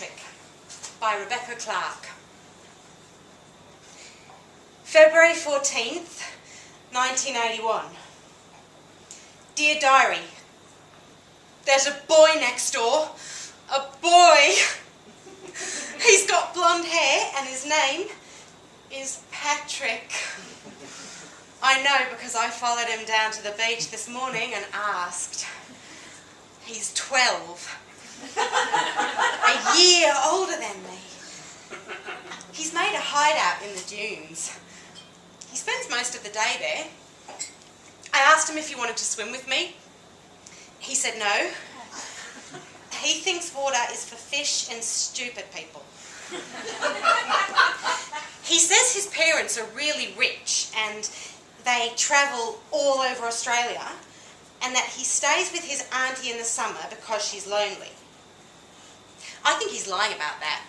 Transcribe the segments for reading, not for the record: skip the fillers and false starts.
Patrick by Rebecca Clarke. February 14th, 1981. Dear Diary, there's a boy next door. A boy. He's got blonde hair and his name is Patrick. I know because I followed him down to the beach this morning and asked. He's 12. A year older than me. He's made a hideout in the dunes. He spends most of the day there. I asked him if he wanted to swim with me. He said no. He thinks water is for fish and stupid people. He says his parents are really rich and they travel all over Australia, and that he stays with his auntie in the summer because she's lonely. I think he's lying about that.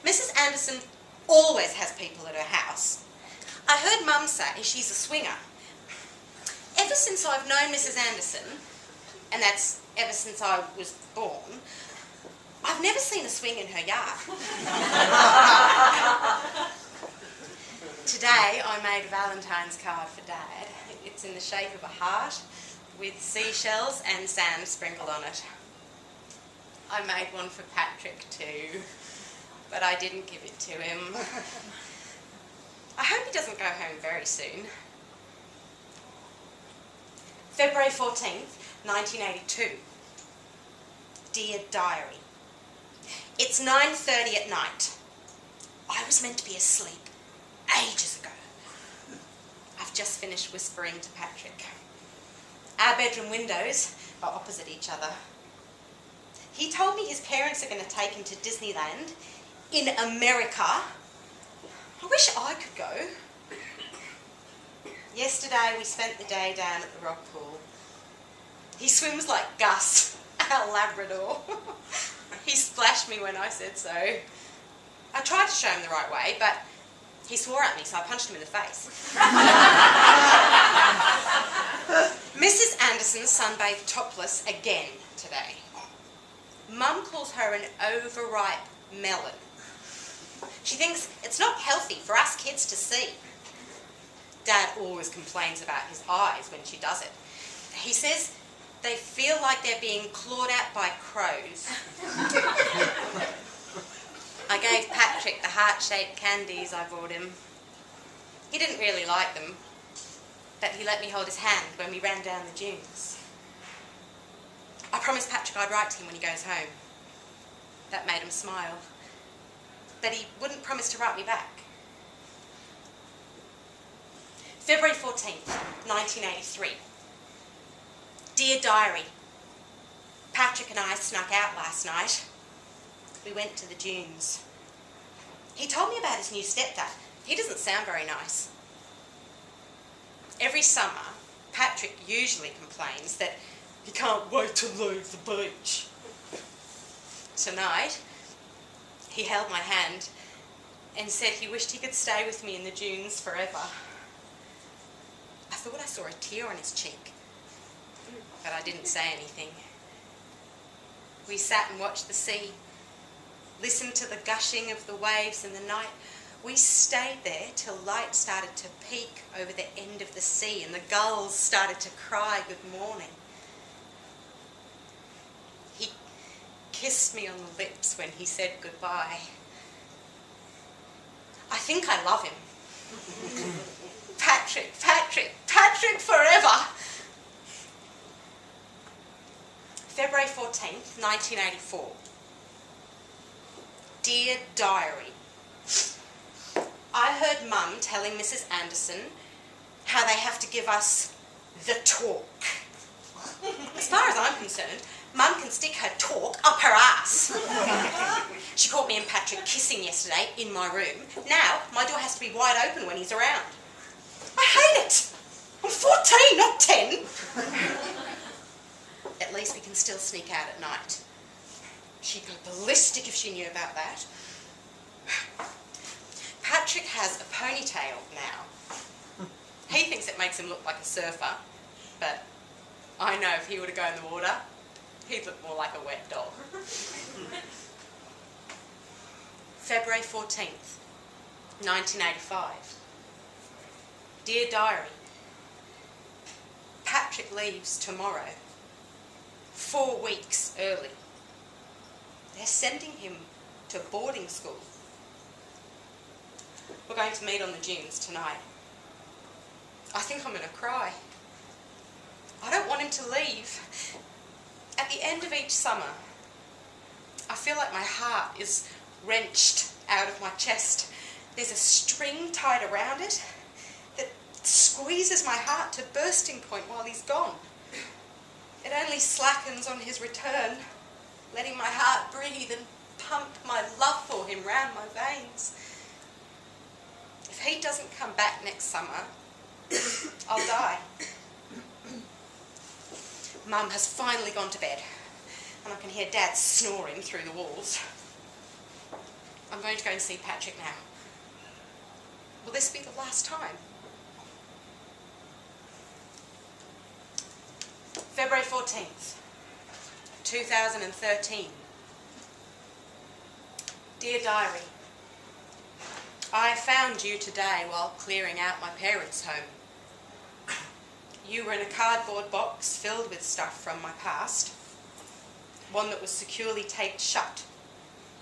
Mrs. Anderson always has people at her house. I heard Mum say she's a swinger. Ever since I've known Mrs. Anderson, and that's ever since I was born, I've never seen a swing in her yard. Today I made a Valentine's card for Dad. It's in the shape of a heart with seashells and sand sprinkled on it. I made one for Patrick too, but I didn't give it to him. I hope he doesn't go home very soon. February 14th, 1982. Dear Diary, it's 9:30 at night. I was meant to be asleep ages ago. I've just finished whispering to Patrick. Our bedroom windows are opposite each other. He told me his parents are going to take him to Disneyland in America. I wish I could go. Yesterday we spent the day down at the rock pool. He swims like Gus, our Labrador. He splashed me when I said so. I tried to show him the right way, but he swore at me, so I punched him in the face. Mrs. Anderson sunbathed topless again today. Mum calls her an overripe melon. She thinks it's not healthy for us kids to see. Dad always complains about his eyes when she does it. He says they feel like they're being clawed out by crows. I gave Patrick the heart-shaped candies I bought him. He didn't really like them, but he let me hold his hand when we ran down the dunes. I promised Patrick I'd write to him when he goes home. That made him smile. But he wouldn't promise to write me back. February 14th, 1983. Dear Diary, Patrick and I snuck out last night. We went to the dunes. He told me about his new stepdad. He doesn't sound very nice. Every summer, Patrick usually complains that he can't wait to leave the beach. Tonight, he held my hand and said he wished he could stay with me in the dunes forever. I thought I saw a tear on his cheek, but I didn't say anything. We sat and watched the sea, listened to the gushing of the waves in the night. We stayed there till light started to peek over the end of the sea and the gulls started to cry good morning. He kissed me on the lips when he said goodbye. I think I love him. Patrick, Patrick, Patrick forever! February 14th, 1984. Dear Diary, I heard Mum telling Mrs. Anderson how they have to give us the talk. As far as I'm concerned, Mum can stick her talk up her ass. She caught me and Patrick kissing yesterday in my room. Now my door has to be wide open when he's around. I hate it. I'm 14, not 10. At least we can still sneak out at night. She'd go ballistic if she knew about that. Patrick has a ponytail now. He thinks it makes him look like a surfer, but I know if he were to go in the water, he'd look more like a wet dog. February 14th, 1985. Dear Diary, Patrick leaves tomorrow, 4 weeks early. They're sending him to boarding school. We're going to meet on the dunes tonight. I think I'm going to cry. I don't want him to leave. At the end of each summer, I feel like my heart is wrenched out of my chest. There's a string tied around it that squeezes my heart to bursting point while he's gone. It only slackens on his return, letting my heart breathe and pump my love for him round my veins. If he doesn't come back next summer, I'll die. Mum has finally gone to bed, and I can hear Dad snoring through the walls. I'm going to go and see Patrick now. Will this be the last time? February 14th, 2013. Dear Diary, I found you today while clearing out my parents' home. You were in a cardboard box filled with stuff from my past, one that was securely taped shut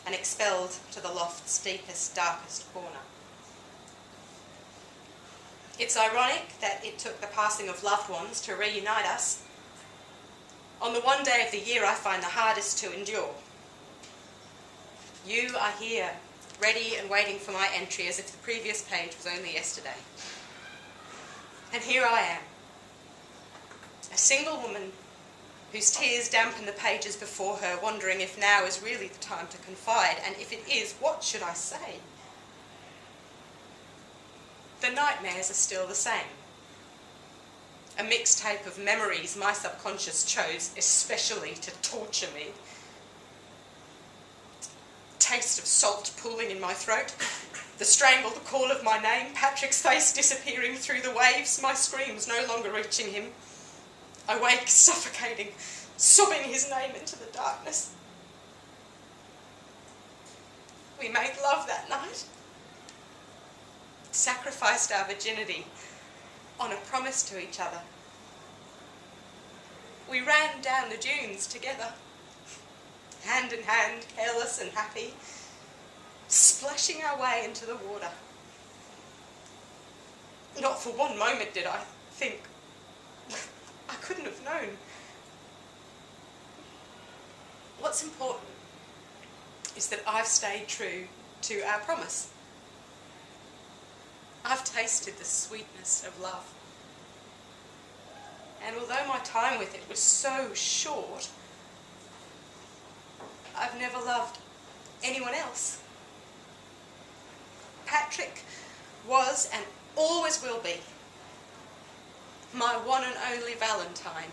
and expelled to the loft's deepest, darkest corner. It's ironic that it took the passing of loved ones to reunite us on the one day of the year I find the hardest to endure. You are here, ready and waiting for my entry as if the previous page was only yesterday. And here I am, a single woman whose tears dampen the pages before her, wondering if now is really the time to confide, and if it is, what should I say? The nightmares are still the same. A mixtape of memories my subconscious chose especially to torture me. Taste of salt pooling in my throat, the strangled call of my name, Patrick's face disappearing through the waves, my screams no longer reaching him. I wake suffocating, sobbing his name into the darkness. We made love that night, sacrificed our virginity on a promise to each other. We ran down the dunes together, hand in hand, careless and happy, splashing our way into the water. Not for one moment did I think, I couldn't have known. What's important is that I've stayed true to our promise. I've tasted the sweetness of love. And although my time with it was so short, I've never loved anyone else. Patrick was and always will be my one and only Valentine.